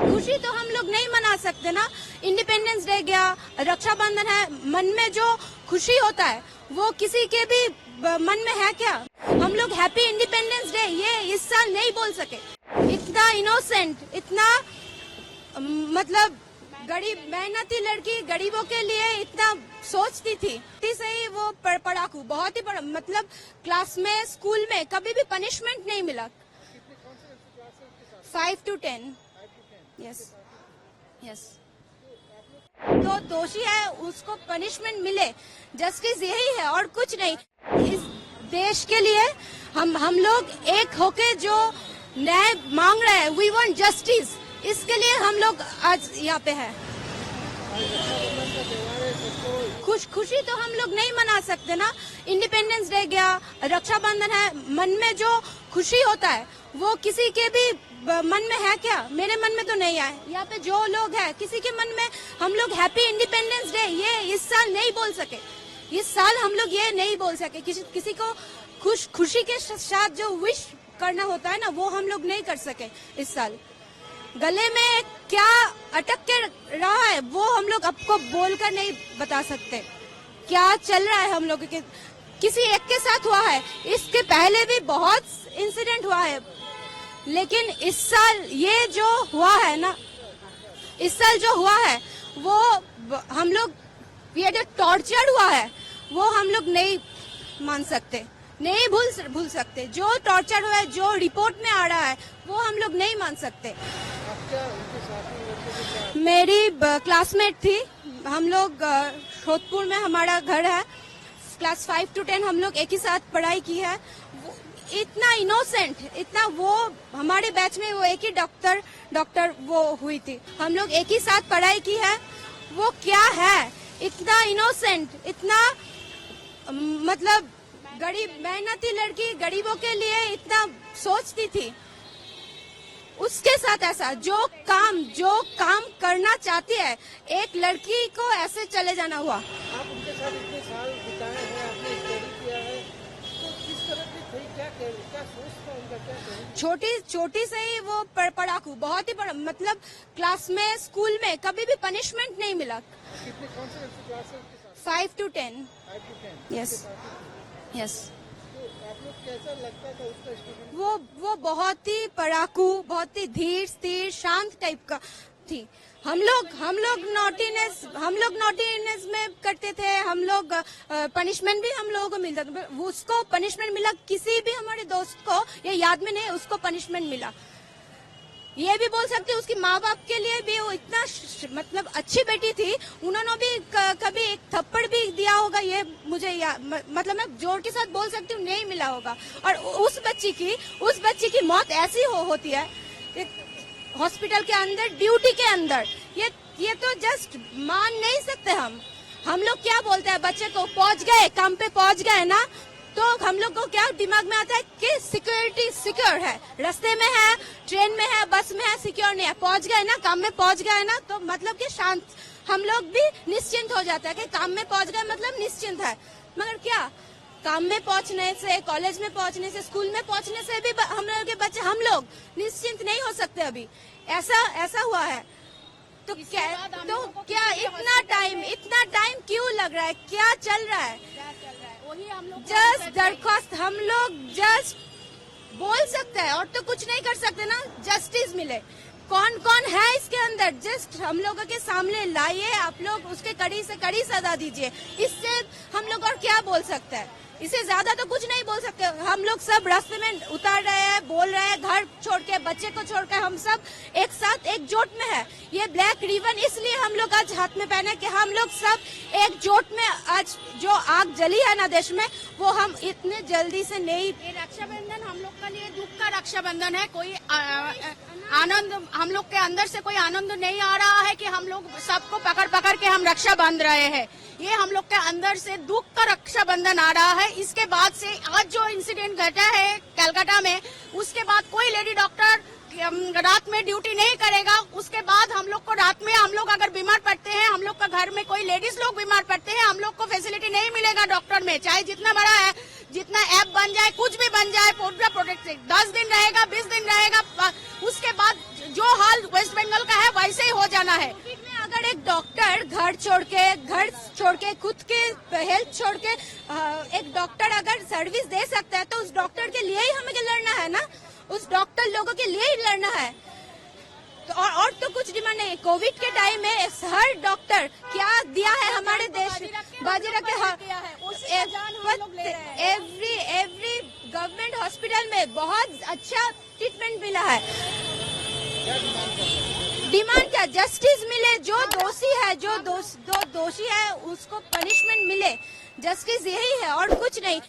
खुशी तो हम लोग नहीं मना सकते ना। इंडिपेंडेंस डे गया, रक्षाबंधन है, मन में जो खुशी होता है वो किसी के भी मन में है क्या? हम लोग हैप्पी इंडिपेंडेंस डे ये इस साल नहीं बोल सके। इतना इनोसेंट, इतना मतलब गरीब मेहनती लड़की गरीबों के लिए इतना सोचती थी। से ही वो पढ़ाकू, बहुत ही मतलब क्लास में स्कूल में कभी भी पनिशमेंट नहीं मिला। 5 to 10। Yes yes. जो दोषी है उसको पनिशमेंट मिले, जस्टिस यही है और कुछ नहीं। इस देश के लिए हम लोग एक होके जो न्याय मांग रहे हैं, वी वांट जस्टिस, इसके लिए हम लोग आज यहाँ पे है। खुशी तो हम लोग नहीं मना सकते ना। इंडिपेंडेंस डे गया, रक्षाबंधन है, मन में जो खुशी होता है वो किसी के भी मन में है क्या? मेरे मन में तो नहीं है। यहाँ पे जो लोग हैं किसी के मन में हम लोग हैप्पी इंडिपेंडेंस डे ये इस साल नहीं बोल सके। इस साल हम लोग ये नहीं बोल सके। किसी को खुशी के साथ जो विश करना होता है ना, वो हम लोग नहीं कर सके इस साल। गले में क्या अटक के रहा है वो हम लोग आपको बोलकर नहीं बता सकते। क्या चल रहा है हम लोग के किसी एक के साथ हुआ है, इसके पहले भी बहुत इंसिडेंट हुआ है, लेकिन इस साल ये जो हुआ है ना, इस साल जो हुआ है वो हम लोग ये जो टॉर्चर हुआ है वो हम लोग नहीं मान सकते, नहीं भूल सकते। जो टॉर्चर हुआ है, जो रिपोर्ट में आ रहा है वो हम लोग नहीं मान सकते। मेरी क्लासमेट थी, हम लोग जोधपुर में हमारा घर है, क्लास 5 to 10 हम लोग एक ही साथ पढ़ाई की है। इतना इनोसेंट, इतना वो हमारे बैच में वो एक ही डॉक्टर वो हुई थी, हम लोग एक ही साथ पढ़ाई की है। वो क्या है, इतना इनोसेंट, इतना मतलब गरीब मेहनती लड़की गरीबों के लिए इतना सोचती थी, उसके साथ ऐसा जो काम करना चाहती है एक लड़की को ऐसे चले जाना हुआ। आप उनके साथ इतने साल बिताए हैं, आपने स्टडी किया है, तो किस तरह की थी, क्या सोच था उनका, क्या छोटी से ही वो पढ़ाकू, बहुत ही मतलब क्लास में स्कूल में कभी भी पनिशमेंट नहीं मिला। कितने कौन से क्लास है उसके साथ? 5 to 10। Yes yes. आप लोग कैसा लगता था उसका स्टूडेंट? वो बहुत ही पढ़ाकू, बहुत ही धीर स्थिर शांत टाइप का थी। हम लोग नॉटीनेस में करते थे, हम लोग पनिशमेंट भी हम लोगों को मिलता था। उसको पनिशमेंट मिला, किसी भी हमारे दोस्त को ये याद में नहीं उसको पनिशमेंट मिला। ये भी बोल सकते उसकी माँ बाप के लिए भी वो इतना मतलब अच्छी बेटी थी, उन्होंने भी कभी एक थप्पड़ भी दिया होगा, ये मुझे मतलब मैं जोर के साथ बोल सकती हूँ नहीं मिला होगा। और उस बच्ची की मौत ऐसी होती है हॉस्पिटल के अंदर, ड्यूटी के अंदर। ये तो जस्ट मान नहीं सकते हम लोग क्या बोलते हैं बच्चे को, पहुंच गए काम पे, पहुंच गए ना, तो हम लोग को क्या दिमाग में आता है कि सिक्योरिटी सिक्योर है, रास्ते में है, ट्रेन में है, बस में है, सिक्योर नहीं है। पहुंच गए ना, काम में पहुंच गए ना, तो मतलब कि शांत, हम लोग भी निश्चिंत हो जाता है कि काम में पहुंच गए मतलब निश्चिंत है। मगर क्या काम में पहुंचने से, कॉलेज में पहुंचने से, स्कूल में पहुंचने से भी हम लोग के बच्चे, हम लोग निश्चिंत नहीं हो सकते। अभी ऐसा हुआ है तो क्या इतना टाइम क्यों लग रहा है, क्या चल रहा है? वही हम लोग जस्ट दरख्वास्त हम लोग जस्ट बोल सकते हैं और तो कुछ नहीं कर सकते ना। जस्टिस मिले, कौन है इसके अंदर, जस्ट हम लोगों के सामने लाइए, आप लोग उसके कड़ी से कड़ी सजा दीजिए। इससे हम लोग और क्या बोल सकते हैं, इससे ज्यादा तो कुछ नहीं बोल सकते। हम लोग सब रास्ते में उतार रहे हैं, बोल रहे हैं, घर छोड़ के, बच्चे को छोड़ के, हम सब एक साथ एकजुट में है। ये ब्लैक रिबन इसलिए हम लोग आज हाथ में पहने कि हम लोग सब एकजुट में, आज जो आग जली है ना देश में, वो हम इतने जल्दी से नहीं। ये रक्षाबंधन हम लोग के लिए दुख का रक्षाबंधन है। कोई आनंद हम लोग के अंदर से कोई आनंद नहीं आ रहा है कि हम लोग सबको पकड़ के हम रक्षा बांध रहे हैं। ये हम लोग के अंदर से दुख का रक्षाबंधन आ रहा है। इसके बाद से आज जो इंसिडेंट घटा है कलकत्ता में, उसके बाद कोई लेडी डॉक्टर रात में ड्यूटी नहीं करेगा। उसके बाद हम लोग को रात में, हम लोग अगर बीमार पड़ते हैं, हम लोग का घर में कोई लेडीज लोग बीमार पड़ते हैं, हम लोग को फैसिलिटी नहीं मिलेगा डॉक्टर में, चाहे जितना बड़ा है, जितना ऐप बन जाए, कुछ भी बन जाए, पूरा प्रोटेक्ट 10 दिन रहेगा, 20 दिन रहेगा, उसके बाद है। कोविड में अगर एक डॉक्टर घर छोड़ के खुद के हेल्थ छोड़ के एक डॉक्टर अगर सर्विस दे सकता है तो उस डॉक्टर के लिए ही हमें लड़ना है ना, उस डॉक्टर लोगों के लिए ही लड़ना है। तो और तो कुछ डिमांड नहीं। कोविड के टाइम में हर डॉक्टर क्या दिया है हमारे देश, बाजी रख के एवरी गवर्नमेंट हॉस्पिटल में बहुत अच्छा ट्रीटमेंट मिला है। डिमांड क्या, जस्टिस मिले, जो दोषी है, जो दोषी है उसको पनिशमेंट मिले, जस्टिस यही है और कुछ नहीं।